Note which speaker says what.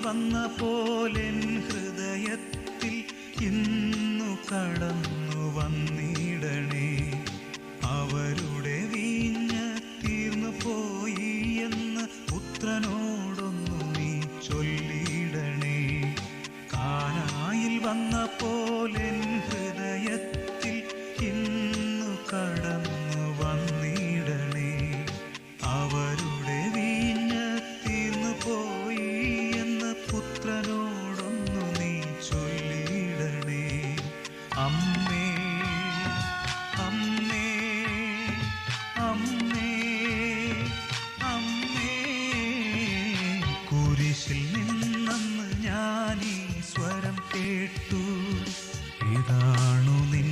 Speaker 1: വന്ന പോലെൻ ഹൃദയത്തിൽ ഇന്നു കടന്നു വന്നിടണേ. അവരുടെ വീഞ്ഞ് തീർന്നു പോയി എന്ന് പുത്രനോടൊന്നു നീ ചൊല്ലിടണേ. കാനായിൽ വന്ന പോലെൻ ഹൃദയത്തിൽ ഇന്നു കടന്നു വന്നിടണേ. അവരുടെ വീഞ്ഞ് തീർന്നു പോയി എന്ന് പുത്രനോടൊന്നു നീ ചൊല്ലിടണേ. അമ്മേ അമ്മേ അമ്മേ അമ്മേ, കുരിശിൽ നിന്നെന്ന് ഞാനീ സ്വരം കേട്ടു. ഇതാണു നിൻ